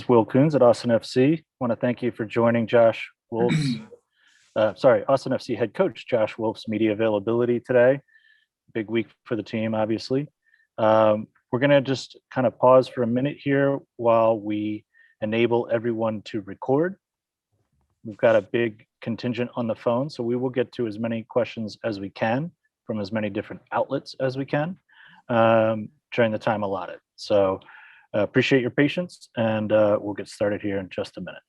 Will Coons at Austin FC. Want to thank you for joining Josh Wolff's, Austin FC head coach Josh Wolff's media availability today. Big week for the team, obviously. We're going to just kind of pause for a minute here while we enable everyone to record. We've got a big contingent on the phone, so we will get to as many questions as we can from as many different outlets as we can during the time allotted. So appreciate your patience, and we'll get started here in just a minute.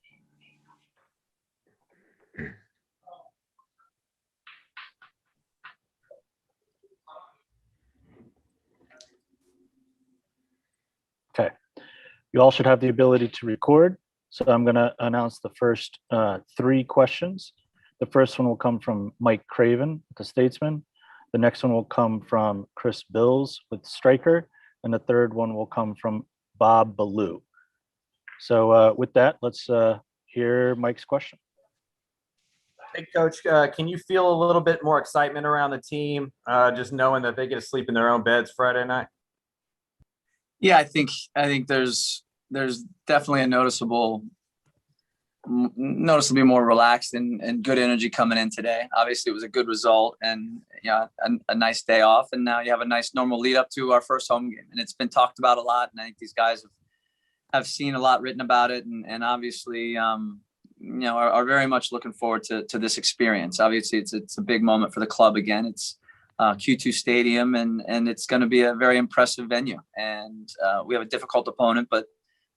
Okay, you all should have the ability to record. So I'm going to announce the first three questions. The first one will come from Mike Craven, the Statesman. The next one will come from Chris Bills with Striker. And the third one will come from Bob Ballou. So with that, let's hear Mike's question. Hey, Coach, can you feel a little bit more excitement around the team, just knowing that they get to sleep in their own beds Friday night? Yeah, I think there's definitely a noticeably more relaxed and good energy coming in today. Obviously, it was a good result and a nice day off, and now you have a nice normal lead up to our first home game, and it's been talked about a lot. And I think these guys have seen a lot written about it, and obviously, are very much looking forward to this experience. Obviously, it's a big moment for the club again. It's Q2 Stadium, and it's going to be a very impressive venue. And we have a difficult opponent, but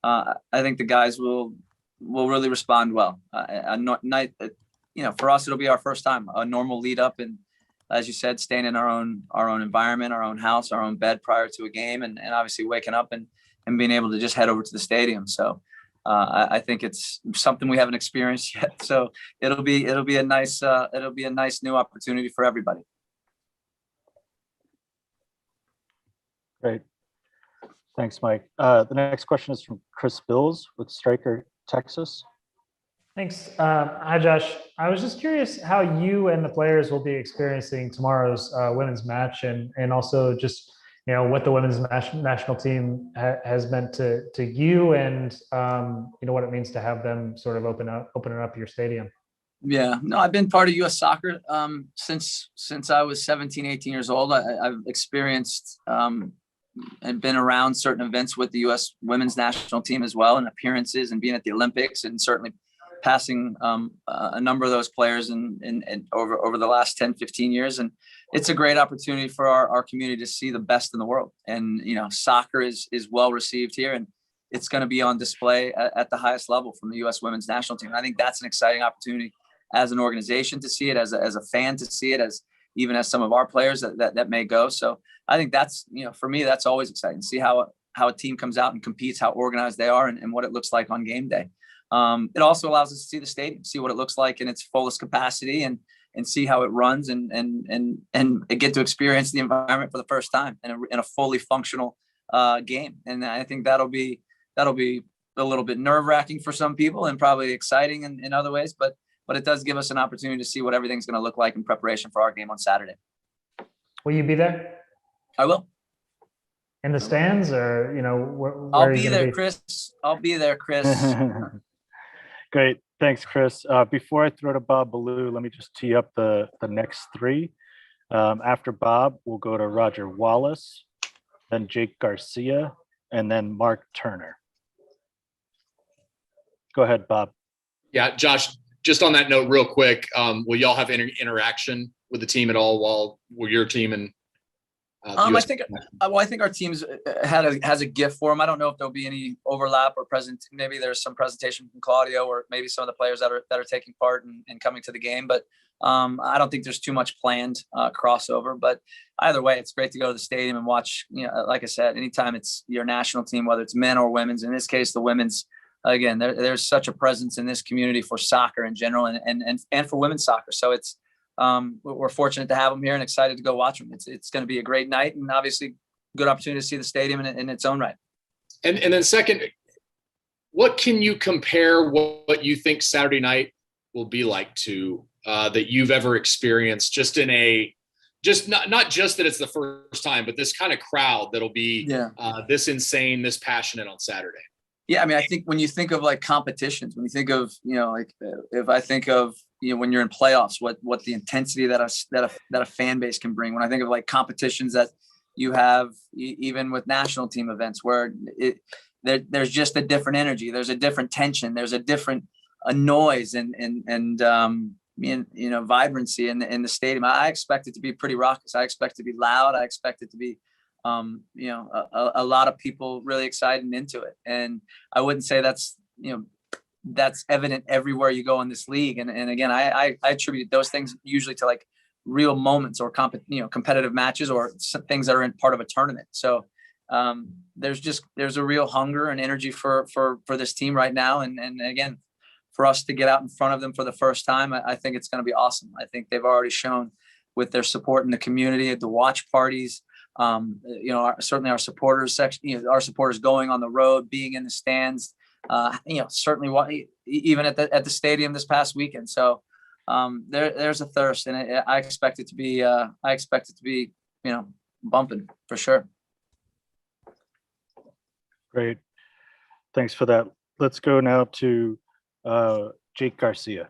I think the guys will really respond well. For us, it'll be our first time, a normal lead up, and as you said, staying in our own environment, our own house, our own bed prior to a game, and obviously waking up and being able to just head over to the stadium. So I think it's something we haven't experienced yet. So it'll be a nice new opportunity for everybody. Great. Thanks, Mike. The next question is from Chris Bills with Striker, Texas. Thanks. Hi, Josh. I was just curious how you and the players will be experiencing tomorrow's women's match, and also just what the women's national team has meant to you, and what it means to have them sort of opening up your stadium. Yeah, no, I've been part of U.S. soccer since I was 17, 18 years old. I've experienced and been around certain events with the U.S. women's national team as well, and appearances and being at the Olympics, and certainly passing a number of those players and over the last 10, 15 years. And it's a great opportunity for our community to see the best in the world. And, soccer is well received here, and it's going to be on display at the highest level from the U.S. women's national team. And I think that's an exciting opportunity as an organization to see it, as a fan to see it, as some of our players that may go. So I think that's, for me, that's always exciting to see how a team comes out and competes, how organized they are, and what it looks like on game day. It also allows us to see the stadium, see what it looks like in its fullest capacity, and see how it runs, and get to experience the environment for the first time in a fully functional game. And I think that'll be a little bit nerve-wracking for some people, and probably exciting in other ways, but it does give us an opportunity to see what everything's going to look like in preparation for our game on Saturday. Will you be there? I will. In the stands, or where I'll be there, Chris. I'll be there, Chris. Great. Thanks, Chris. Before I throw to Bob Ballou, let me just tee up the next three. After Bob, we'll go to Roger Wallace, then Jake Garcia, and then Mark Turner. Go ahead, Bob. Yeah, Josh, just on that note real quick, will y'all have interaction with the team at all while your team and I think our team's has a gift for them. I don't know if there'll be any overlap or maybe there's some presentation from Claudio, or maybe some of the players that are taking part and coming to the game. But I don't think there's too much planned crossover. But either way, it's great to go to the stadium and watch. Like I said, anytime it's your national team, whether it's men or women's. In this case, the women's. Again, there's such a presence in this community for soccer in general, and for women's soccer. So it's. We're fortunate to have them here and excited to go watch them. It's going to be a great night, and obviously good opportunity to see the stadium in its own right. And then second, what can you compare what you think Saturday night will be like to that you've ever experienced, just in not just that it's the first time, but this kind of crowd that'll be this insane, this passionate on Saturday? Yeah, I mean, I think when you think of like competitions, when you think of, like if I think of, when you're in playoffs, what the intensity that a fan base can bring. When I think of like competitions that you have, even with national team events, where there's just a different energy, there's a different tension, there's a noise and vibrancy in the stadium. I expect it to be pretty raucous. I expect it to be loud. I expect it to be a lot of people really excited and into it. And I wouldn't say that's evident everywhere you go in this league. And again, I attribute those things usually to like real moments or competitive matches or things that are in part of a tournament. So there's a real hunger and energy for this team right now. And again, for us to get out in front of them for the first time, I think it's going to be awesome. I think they've already shown with their support in the community at the watch parties, certainly our supporters section, our supporters going on the road, being in the stands, certainly even at the stadium this past weekend. So there's a thirst, and I expect it to be, bumping for sure. Great. Thanks for that. Let's go now to Jake Garcia.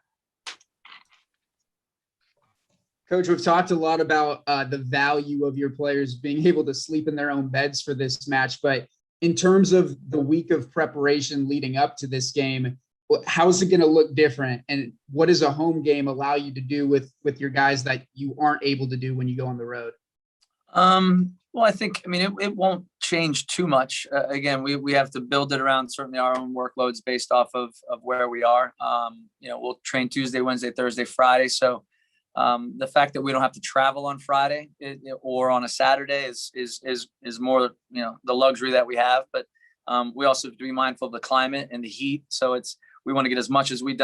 Coach, we've talked a lot about the value of your players being able to sleep in their own beds for this match, but in terms of the week of preparation leading up to this game, how's it going to look different? And what does a home game allow you to do with your guys that you aren't able to do when you go on the road? Well, I think, it won't change too much. Again, we have to build it around certainly our own workloads based off of where we are. We'll train Tuesday, Wednesday, Thursday, Friday. So the fact that we don't have to travel on Friday or on a Saturday is more, the luxury that we have. But we also have to be mindful of the climate and the heat. So we want to get as much as we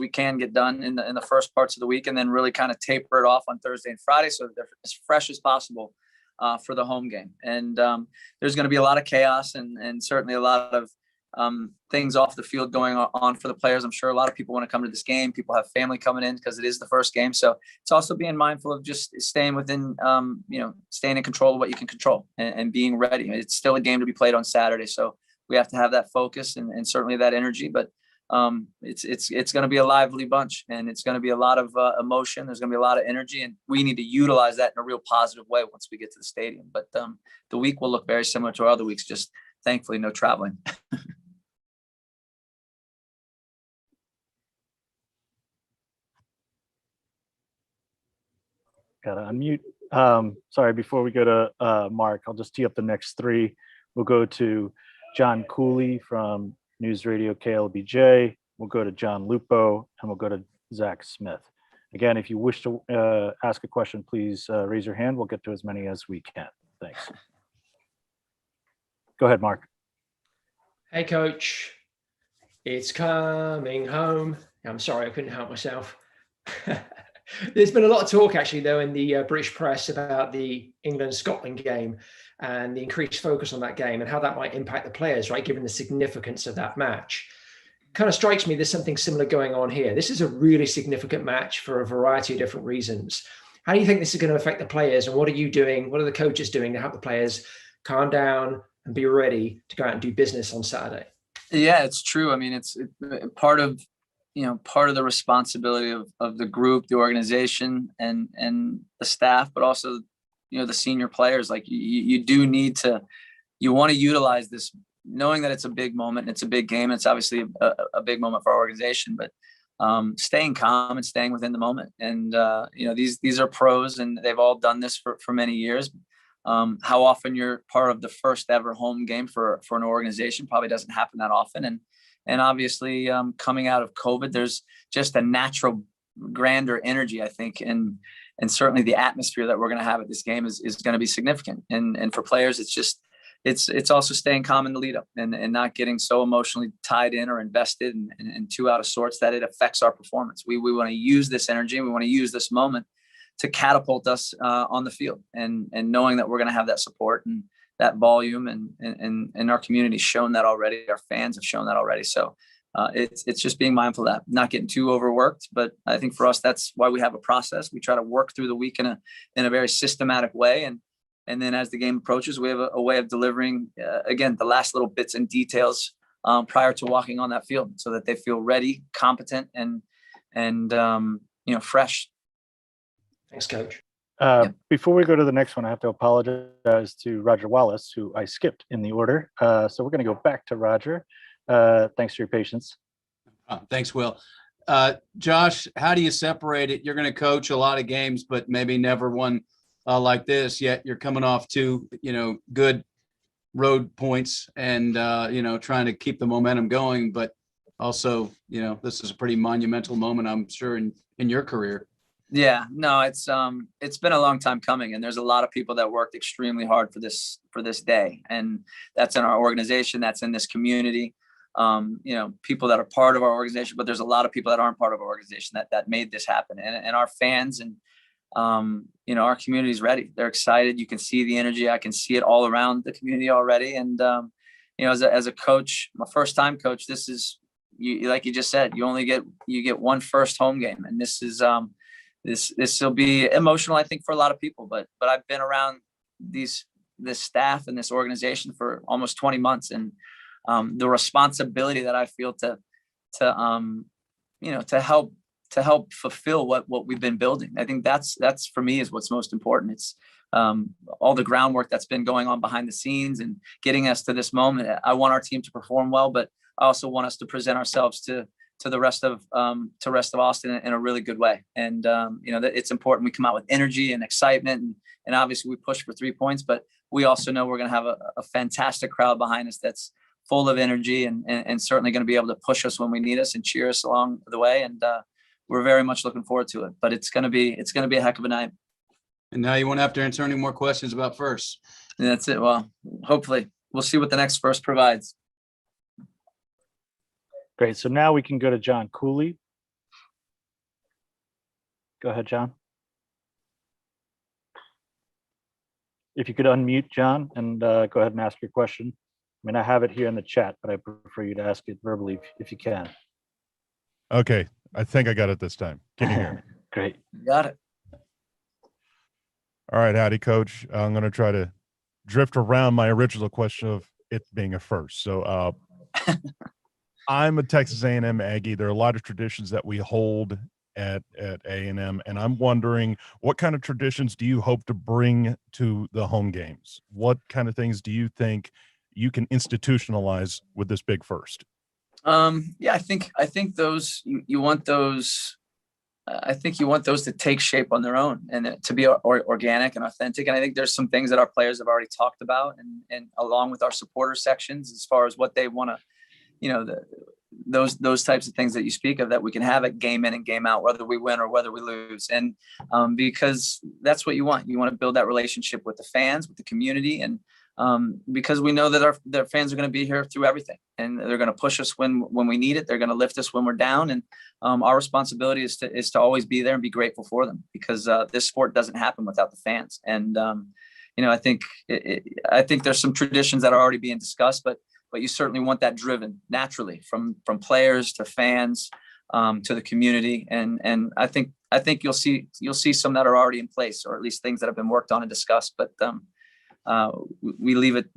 can get done in the first parts of the week, and then really kind of taper it off on Thursday and Friday, so they're as fresh as possible for the home game. And there's going to be a lot of chaos and certainly a lot of things off the field going on for the players. I'm sure a lot of people want to come to this game. People have family coming in because it is the first game. So it's also being mindful of just staying within, staying in control of what you can control and being ready. It's still a game to be played on Saturday. So we have to have that focus and certainly that energy, but it's going to be a lively bunch, and it's going to be a lot of emotion. There's going to be a lot of energy, and we need to utilize that in a real positive way once we get to the stadium. But the week will look very similar to our other weeks, just thankfully no traveling. Gotta unmute. Sorry, before we go to Mark, I'll just tee up the next three. We'll go to John Cooley from News Radio KLBJ. We'll go to John Lupo, and we'll go to Zach Smith. Again, if you wish to ask a question, please raise your hand. We'll get to as many as we can. Thanks. Go ahead, Mark. Hey, Coach. It's coming home. I'm sorry, I couldn't help myself. There's been a lot of talk, actually, though, in the British press about the England-Scotland game and the increased focus on that game and how that might impact the players, right, given the significance of that match. Kind of strikes me there's something similar going on here. This is a really significant match for a variety of different reasons. How do you think this is going to affect the players, and what are you doing? What are the coaches doing to help the players calm down and be ready to go out and do business on Saturday? Yeah, it's true. It's part of the responsibility of the group, the organization, and the staff, but also, the senior players. Like you do need to, you want to utilize this, knowing that it's a big moment, and it's a big game. It's obviously a big moment for our organization, but staying calm and staying within the moment. And, these are pros, and they've all done this for many years. How often you're part of the first ever home game for an organization probably doesn't happen that often. And obviously coming out of COVID, there's just a natural grander energy, I think. And certainly the atmosphere that we're going to have at this game is going to be significant. And for players, it's also staying calm in the lead up and not getting so emotionally tied in or invested and too out of sorts that it affects our performance. We want to use this energy. We want to use this moment to catapult us on the field, and knowing that we're going to have that support and that volume, and our community's shown that already. Our fans have shown that already. So it's just being mindful of that, not getting too overworked. But I think for us, that's why we have a process. We try to work through the week in a very systematic way. And And then as the game approaches, we have a way of delivering, again, the last little bits and details prior to walking on that field so that they feel ready, competent, and fresh. Thanks, Coach. Before we go to the next one, I have to apologize to Roger Wallace, who I skipped in the order. So we're going to go back to Roger. Thanks for your patience. Thanks, Will. Josh, how do you separate it? You're going to coach a lot of games, but maybe never one like this yet. You're coming off two, good road points and, trying to keep the momentum going. But also, this is a pretty monumental moment, I'm sure, in your career. Yeah, no, it's been a long time coming, and there's a lot of people that worked extremely hard for this day, and that's in our organization, that's in this community. People that are part of our organization, but there's a lot of people that aren't part of our organization that made this happen, and our fans and our community is ready. They're excited. You can see the energy. I can see it all around the community already. And as a coach, my first time coach, this is like you just said, you get one first home game, and this is this will be emotional, I think, for a lot of people. But I've been around this staff and this organization for almost 20 months, and the responsibility that I feel to help fulfill what we've been building. I think that's for me is what's most important. It's all the groundwork that's been going on behind the scenes and getting us to this moment. I want our team to perform well, but I also want us to present ourselves to the rest of Austin in a really good way. And that it's important we come out with energy and excitement, and obviously we push for 3 points, but we also know we're going to have a fantastic crowd behind us that's full of energy and certainly going to be able to push us when we need us and cheer us along the way. And we're very much looking forward to it, but it's going to be a heck of a night. And now you won't have to answer any more questions about first. And that's it. Well, hopefully we'll see what the next first provides. Great. So now we can go to John Cooley. Go ahead, John. If you could unmute, John, and go ahead and ask your question. I mean, I have it here in the chat, but I prefer you to ask it verbally if you can. Okay. I think I got it this time. Can you hear me? Great. Got it. All right. Howdy, Coach. I'm going to try to drift around my original question of it being a first. So I'm a Texas A&M Aggie. There are a lot of traditions that we hold at A&M, and I'm wondering, what kind of traditions do you hope to bring to the home games? What kind of things do you think you can institutionalize with this big first? Yeah, I think those you want those. I think you want those to take shape on their own and to be organic and authentic. And I think there's some things that our players have already talked about, and along with our supporter sections, as far as what they want to, those types of things that you speak of, that we can have it game in and game out, whether we win or whether we lose. And because that's what you want. You want to build that relationship with the fans, with the community, and because we know that their fans are going to be here through everything, and they're going to push us when we need it. They're going to lift us when we're down, and our responsibility is to always be there and be grateful for them, because this sport doesn't happen without the fans. And I think there's some traditions that are already being discussed, but you certainly want that driven naturally from players to fans to the community, and I think you'll see some that are already in place, or at least things that have been worked on and discussed. But we leave it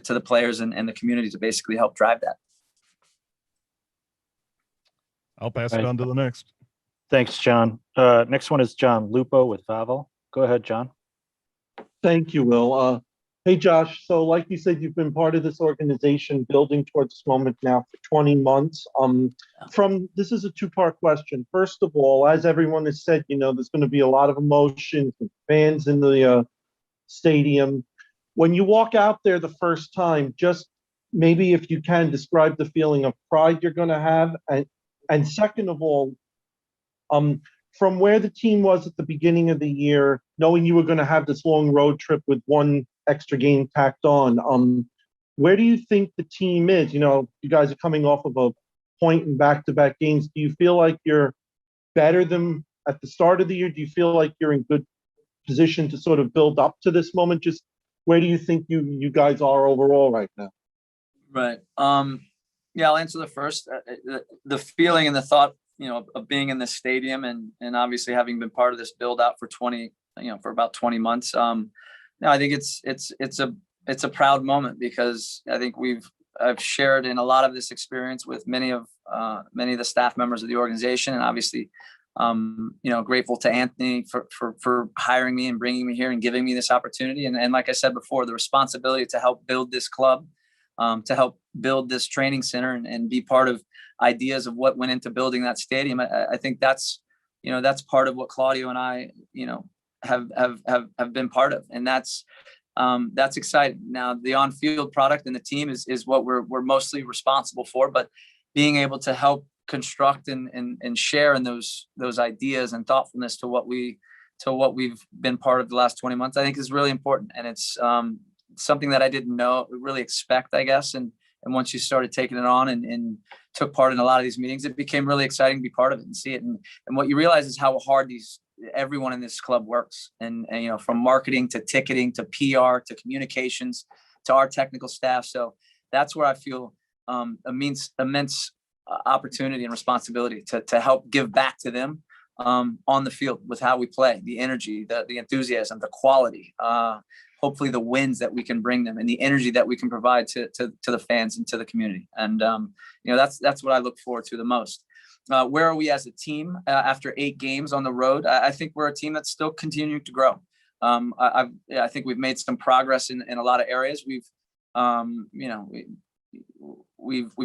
to the players and the community to basically help drive that. I'll pass it on to the next. Thanks, John. Next one is John Lupo with Vavel. Go ahead, John. Thank you, Will. Hey, Josh. So like you said, you've been part of this organization building towards this moment now for 20 months. This is a two-part question. First of all, as everyone has said, there's going to be a lot of emotion from fans in the stadium. When you walk out there the first time, just maybe if you can describe the feeling of pride you're going to have. And second of all, from where the team was at the beginning of the year, knowing you were going to have this long road trip with one extra game tacked on, where do you think the team is? You guys are coming off of a point in back-to-back games. Do you feel like you're better than at the start of the year? Do you feel like you're in good position to sort of build up to this moment? Just where do you think you guys are overall right now? Right. Yeah, I'll answer the first. The feeling and the thought, of being in this stadium and obviously having been part of this build out for about 20 months. No, I think it's a proud moment because I think I've shared in a lot of this experience with many of the staff members of the organization, and obviously, grateful to Anthony for hiring me and bringing me here and giving me this opportunity. And like I said before, the responsibility to help build this club, to help build this training center, and be part of ideas of what went into building that stadium. I think that's part of what Claudio and I, have been part of, and that's exciting. Now, the on-field product and the team is what we're mostly responsible for, but being able to help construct and share in those ideas and thoughtfulness to what we've been part of the last 20 months, I think is really important. And it's something that I didn't really expect, I guess. And once you started taking it on and took part in a lot of these meetings, it became really exciting to be part of it and see it. And what you realize is how hard everyone in this club works. And from marketing to ticketing to PR to communications to our technical staff. So that's where I feel immense opportunity and responsibility to help give back to them on the field with how we play, the energy, the enthusiasm, the quality, hopefully the wins that we can bring them, and the energy that we can provide to the fans and to the community. And that's what I look forward to the most. Where are we as a team after 8 games on the road? I think we're a team that's still continuing to grow. I think we've made some progress in a lot of areas. We've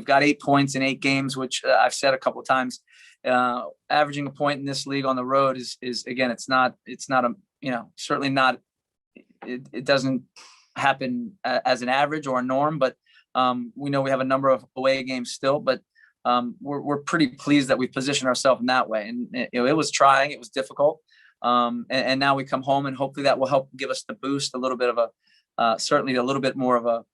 got 8 points in 8 games, which I've said a couple of times. Averaging a point in this league on the road is again, it's not certainly not. It doesn't happen as an average or a norm, but we know we have a number of away games still, but we're pretty pleased that we positioned ourselves in that way. And it was trying, it was difficult. And now we come home, and hopefully that will help give us the boost, a little bit of certainly a little bit more of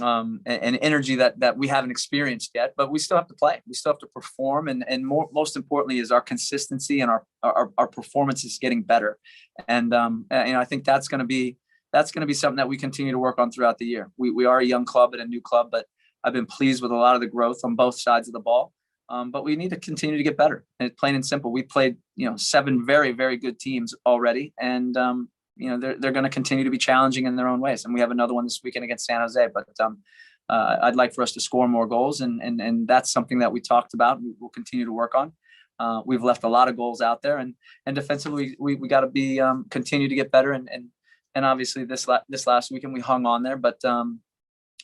an energy that we haven't experienced yet, but we still have to play. We still have to perform. And most importantly is our consistency and our performance is getting better. And, I think that's going to be something that we continue to work on throughout the year. We are a young club and a new club, but I've been pleased with a lot of the growth on both sides of the ball. But we need to continue to get better. And plain and simple, we played, 7 very, very good teams already. And, they're going to continue to be challenging in their own ways. And we have another one this weekend against San Jose, but I'd like for us to score more goals. And that's something that we talked about. We'll continue to work on. We've left a lot of goals out there, and defensively, we got to be continue to get better. And obviously this last weekend we hung on there, but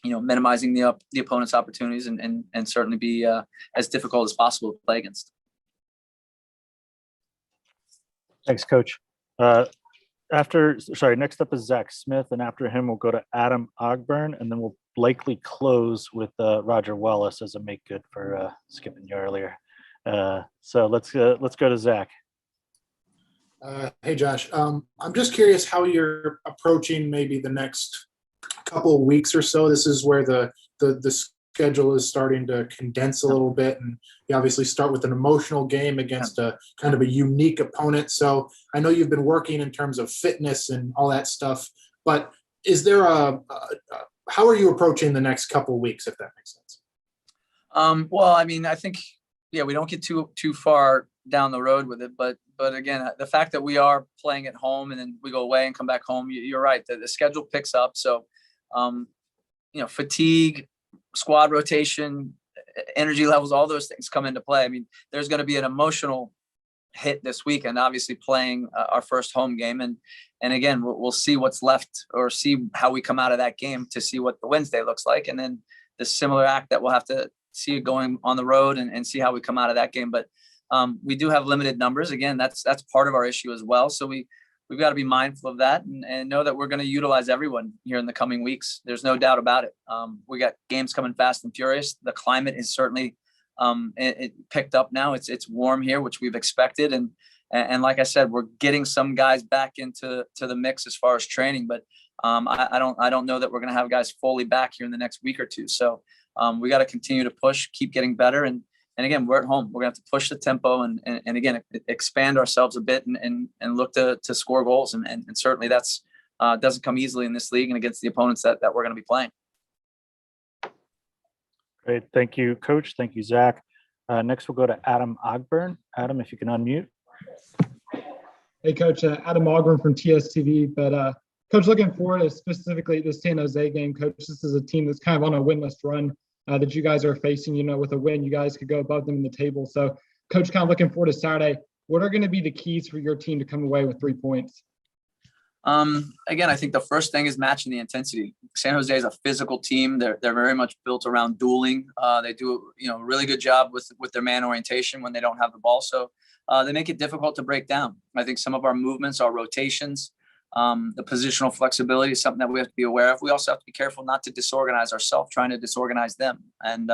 minimizing the opponent's opportunities and certainly be as difficult as possible to play against. Thanks, Coach. Next up is Zach Smith, and after him we'll go to Adam Ogburn, and then we'll likely close with Roger Wallace as a make good for skipping you earlier. So let's go to Zach. Hey, Josh. I'm just curious how you're approaching maybe the next couple of weeks or so. This is where the schedule is starting to condense a little bit, and you obviously start with an emotional game against a kind of a unique opponent. So I know you've been working in terms of fitness and all that stuff, but is there how are you approaching the next couple of weeks, if that makes sense? Well, I mean, I think, we don't get too far down the road with it, but again, the fact that we are playing at home and then we go away and come back home, you're right. The schedule picks up. So, fatigue, squad rotation, energy levels, all those things come into play. I mean, there's going to be an emotional hit this weekend, obviously playing our first home game. And again, we'll see what's left, or see how we come out of that game to see what the Wednesday looks like. And then the similar act that we'll have to see going on the road and see how we come out of that game. But we do have limited numbers. Again, that's part of our issue as well. So we've got to be mindful of that and know that we're going to utilize everyone here in the coming weeks. There's no doubt about it. We got games coming fast and furious. The climate is certainly it picked up now. It's warm here, which we've expected. And like I said, we're getting some guys back into the mix as far as training, but I don't know that we're going to have guys fully back here in the next week or two. So we got to continue to push, keep getting better. And again, we're at home. We're going to have to push the tempo and again, expand ourselves a bit and look to score goals. And certainly that's doesn't come easily in this league and against the opponents that we're going to be playing. Great. Thank you, Coach. Thank you, Zach. Next, we'll go to Adam Ogburn. Adam, if you can unmute. Hey, Coach. Adam Ogburn from TSTV. But Coach, looking forward to specifically the San Jose game, Coach. This is a team that's kind of on a winless run that you guys are facing. With a win, you guys could go above them in the table. So, Coach, kind of looking forward to Saturday. What are going to be the keys for your team to come away with 3 points? Again, I think the first thing is matching the intensity. San Jose is a physical team. They're very much built around dueling. They do a really good job with their man orientation when they don't have the ball. So they make it difficult to break down. I think some of our movements, our rotations, the positional flexibility is something that we have to be aware of. We also have to be careful not to disorganize ourselves, trying to disorganize them. And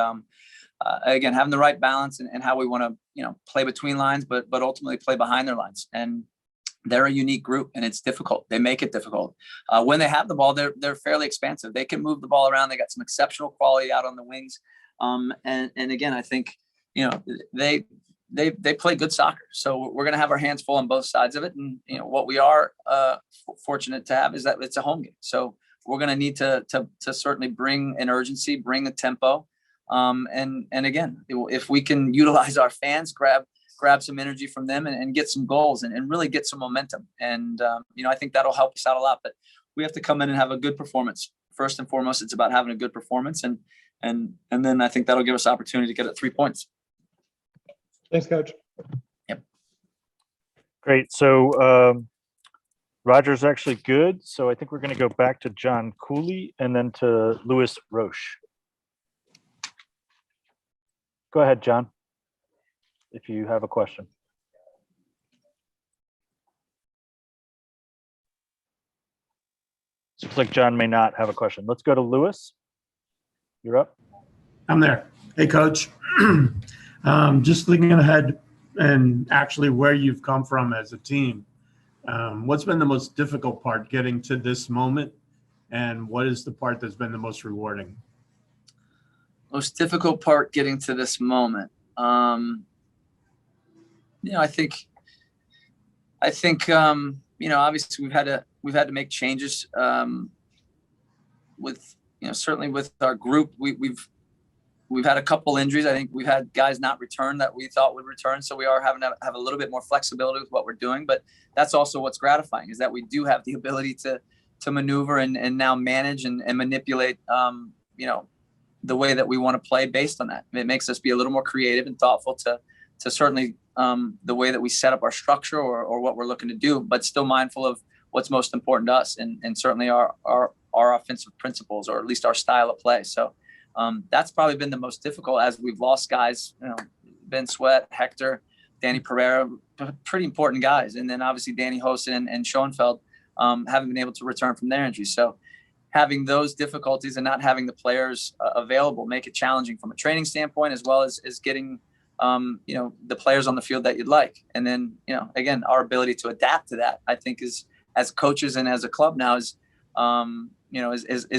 again, having the right balance and how we want to play between lines, but ultimately play behind their lines. And they're a unique group, and it's difficult. They make it difficult. When they have the ball, they're fairly expansive. They can move the ball around. They got some exceptional quality out on the wings. And again, I think they play good soccer. So we're going to have our hands full on both sides of it. And what we are fortunate to have is that it's a home game. So we're going to need to certainly bring an urgency, bring a tempo. And again, if we can utilize our fans, grab some energy from them and get some goals and really get some momentum. And, I think that'll help us out a lot, but we have to come in and have a good performance. First and foremost, it's about having a good performance. And then I think that'll give us opportunity to get at 3 points. Thanks, Coach. Yep. Great. So Roger's actually good. So I think we're going to go back to John Cooley and then to Louis Roche. Go ahead, John, if you have a question. Looks like John may not have a question. Let's go to Louis. You're up. I'm there. Hey, Coach. Just thinking ahead and actually where you've come from as a team, what's been the most difficult part getting to this moment, and what is the part that's been the most rewarding? Most difficult part getting to this moment. I think obviously we've had to make changes with certainly with our group. We've had a couple injuries. I think we've had guys not return that we thought would return. So we are having to have a little bit more flexibility with what we're doing, but that's also what's gratifying, is that we do have the ability to maneuver and now manage and manipulate, the way that we want to play based on that. It makes us be a little more creative and thoughtful to certainly the way that we set up our structure or what we're looking to do, but still mindful of what's most important to us and certainly our offensive principles, or at least our style of play. So that's probably been the most difficult, as we've lost guys, Ben Sweat, Hector, Danny Pereira, pretty important guys. And then obviously Danny Hosen and Schoenfeld haven't been able to return from their injuries. So having those difficulties and not having the players available make it challenging from a training standpoint, as well as getting, the players on the field that you'd like. And then, again, our ability to adapt to that, I think, is, as coaches and as a club now, is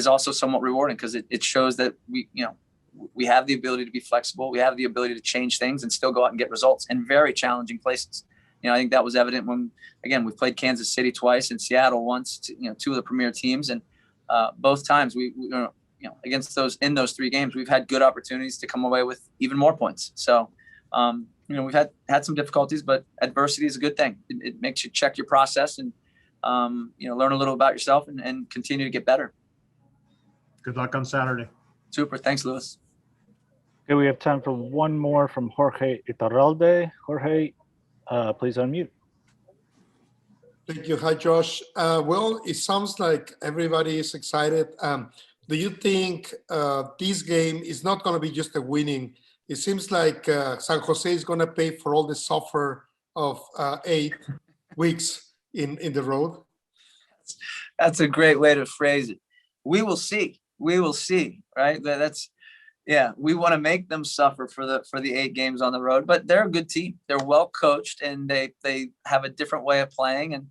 also somewhat rewarding, because it shows that we have the ability to be flexible. We have the ability to change things and still go out and get results in very challenging places. I think that was evident when, again, we played Kansas City twice and Seattle once, two of the premier teams. And both times we against those 3 games, we've had good opportunities to come away with even more points. So, we've had some difficulties, but adversity is a good thing. It makes you check your process and, learn a little about yourself and continue to get better. Good luck on Saturday. Super. Thanks, Louis. Okay, we have time for one more from Jorge Iturralde. Jorge, please unmute. Thank you. Hi, Josh. Well, it sounds like everybody is excited. Do you think this game is not going to be just a winning? It seems like San Jose is going to pay for all the suffer of 8 weeks in the road. That's a great way to phrase it. We will see. We will see. Right. We want to make them suffer for the 8 games on the road, but they're a good team. They're well coached and they have a different way of playing. And,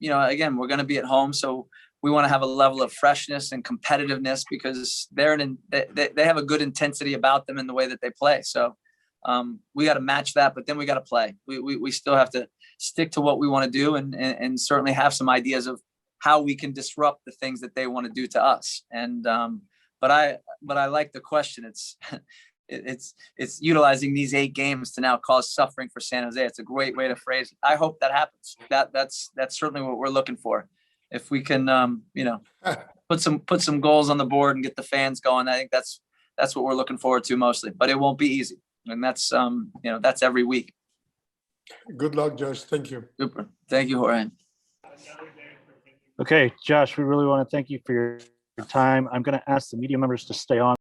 again, we're going to be at home. So we want to have a level of freshness and competitiveness, because they have a good intensity about them in the way that they play. So we got to match that, but then we got to play. We still have to stick to what we want to do and certainly have some ideas of how we can disrupt the things that they want to do to us. And, but I like the question. It's utilizing these 8 games to now cause suffering for San Jose. It's a great way to phrase it. I hope that happens. That's certainly what we're looking for. if we can, put some goals on the board and get the fans going, I think that's what we're looking forward to mostly. But it won't be easy, and that's that's every week. Good luck, Josh. Thank you. Super. Thank you, Jorge. Okay, Josh, we really want to thank you for your time. I'm going to ask the media members to stay on.